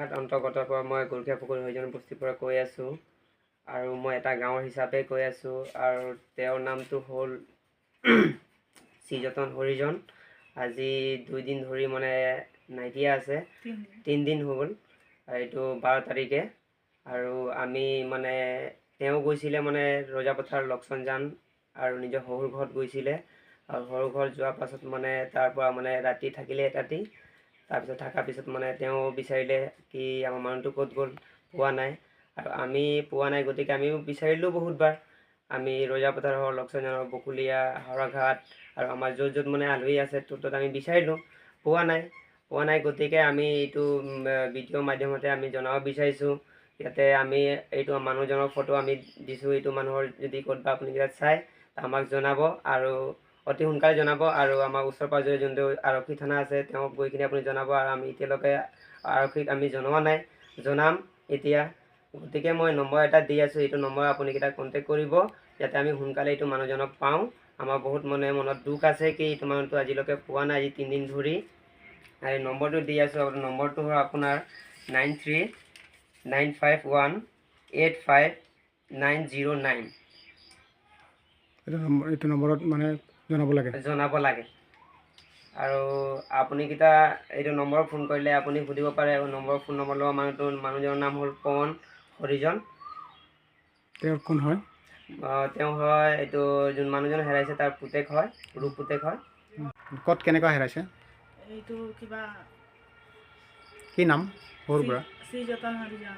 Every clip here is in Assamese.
হৰাঘাট অন্তৰ্গতৰ পৰা মই গৰখীয়া পুখুৰী হৰিজন বস্তিৰ পৰা কৈ আছোঁ আৰু মই এটা গাঁৱৰ হিচাপে কৈ আছোঁ আৰু তেওঁৰ নামটো হ'ল শ্ৰীযতন হৰিজন। আজি 2 দিন ধৰি মানে নাইকিয়া আছে, 3 দিন হ'ল। এইটো 12 তাৰিখে আৰু আমি মানে তেওঁ গৈছিলে মানে ৰজাপথাৰ লক্ষণজান আৰু নিজৰ শহুৰ ঘৰত গৈছিলে আৰু শহুৰ ঘৰত যোৱাৰ পাছত মানে তাৰ পৰা মানে ৰাতি থাকিলে ৰাতি। তাৰপিছত থকাৰ পিছত মানে তেওঁ বিচাৰিলে কি আমাৰ মানুহটো ক'ত গ'ল, পোৱা নাই আৰু আমি পোৱা নাই, গতিকে আমিও বিচাৰিলোঁ বহুতবাৰ। আমি ৰজাপথাৰৰ লক্ষণজানৰ বকুলীয়া হৰাঘাট আৰু আমাৰ য'ত য'ত মানে আলহী আছে ত'ত আমি বিচাৰিলোঁ, পোৱা নাই। গতিকে আমি এইটো ভিডিঅ'ৰ মাধ্যমতে আমি জনাব বিচাৰিছোঁ, ইয়াতে আমি এইটো মানুহজনৰ ফটো আমি দিছোঁ। এইটো মানুহৰ যদি ক'ৰবাত আপুনি ইয়াত চাই আমাক জনাব আৰু অতি সোনকালে জনাব আৰু আমাৰ ওচৰ পাঁজৰে যোনটো আৰক্ষী থানা আছে তেওঁক গৈ কিনে আপুনি জনাব। আৰু আমি এতিয়ালৈকে আৰক্ষীক আমি জনোৱা নাই, জনাম এতিয়া। গতিকে মই নম্বৰ এটা দি আছোঁ, এইটো নম্বৰ আপুনিকেইটা কণ্টেক্ট কৰিব যাতে আমি সোনকালে এইটো মানুহজনক পাওঁ। আমাৰ বহুত মনত দুখ আছে কি এইটো মানুহটো আজিলৈকে পোৱা নাই, আজি 3 দিন ধৰি। আৰু নম্বৰটো দি আছোঁ, নম্বৰটো হ'ল আপোনাৰ 9395185909। এইটো নম্বৰত মানে জনাব লাগে আৰু আপুনিকেইটা এইটো নম্বৰত ফোন কৰিলে আপুনি সুধিব পাৰে। ফোন নম্বৰ লোৱা মানুহজনৰ নাম হ'ল পৱন হৰিজন। তেওঁৰ কোন হয়? তেওঁ হয় এইটো যোন মানুহজন হেৰাইছে তাৰ পুতেক হয়, সৰু পুতেক হয়। ক'ত কেনেকুৱা হেৰাইছে? এইটো কিবা কি নাম? সৰুৰ পৰা শ্ৰীযতন হৰিজন।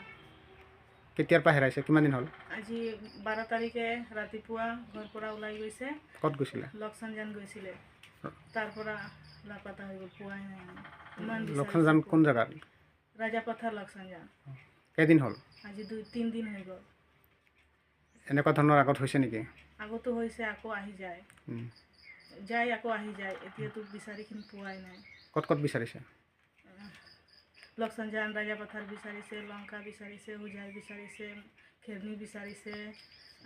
কেতিয়াৰ পৰা হেৰাইছে, কিমান দিন হ'ল? আজি 12 তাৰিখে ৰাতিপুৱা ঘৰৰ পৰা ওলাই গৈছে। ক'ত গৈছিলে? লক্ষণজান গৈছিলে, তাৰ পৰা লাপাতা হৈ গ'ল, পোৱাই নাই। লক্ষণজান কোন জেগাত? ৰাজাপথাৰ লক্ষণজান। কেইদিন হ'ল? আজি 2-3 দিন হৈ গ'ল। এনেকুৱা ধৰণৰ আগত হৈছে নেকি? আগতো হৈছে, আকৌ আহি যায়, আকৌ আহি যায়। এতিয়াতো বিচাৰিখিনি পোৱাই নাই। ক'ত ক'ত বিচাৰিছে? লক্ষণজান, ৰাজাপথাৰ বিচাৰিছে, লংকা বিচাৰিছে, হোজাই বিচাৰিছে, খেৰনি বিচাৰিছে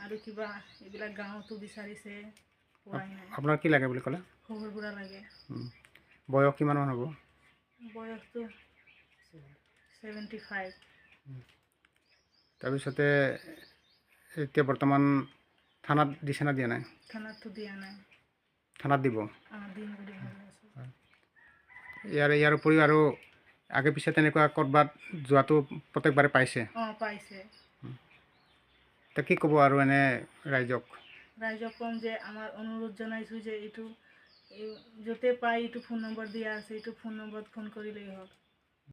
আৰু কিবা এইবিলাক গাঁৱতো বিচাৰিছে, পোৱাই নাই। আপোনাৰ কি লাগে বুলি ক'লে? শহুৰ বুঢ়া লাগে। বয়স কিমানমান হ'ব? বয়সটো 75। তাৰপিছতে এতিয়া বৰ্তমান থানাত দিছে না দিয়া নাই? থানাততো দিয়া নাই। থানাত দিব? দিম বুলি ভাবি আছোঁ। ইয়াৰ উপৰিও আৰু আগে পিছে তেনেকুৱা ক'ৰবাত যোৱাটো প্ৰত্যেকবাৰে পাইছে? পাইছে। এতিয়া কি ক'ব আৰু এনে ৰাইজক ক'ম যে আমাৰ অনুৰোধ জনাইছোঁ যে এইটো য'তে পাই এইটো ফোন নম্বৰ দিয়া আছে, এইটো ফোন নম্বৰত ফোন কৰিলেই হ'ল।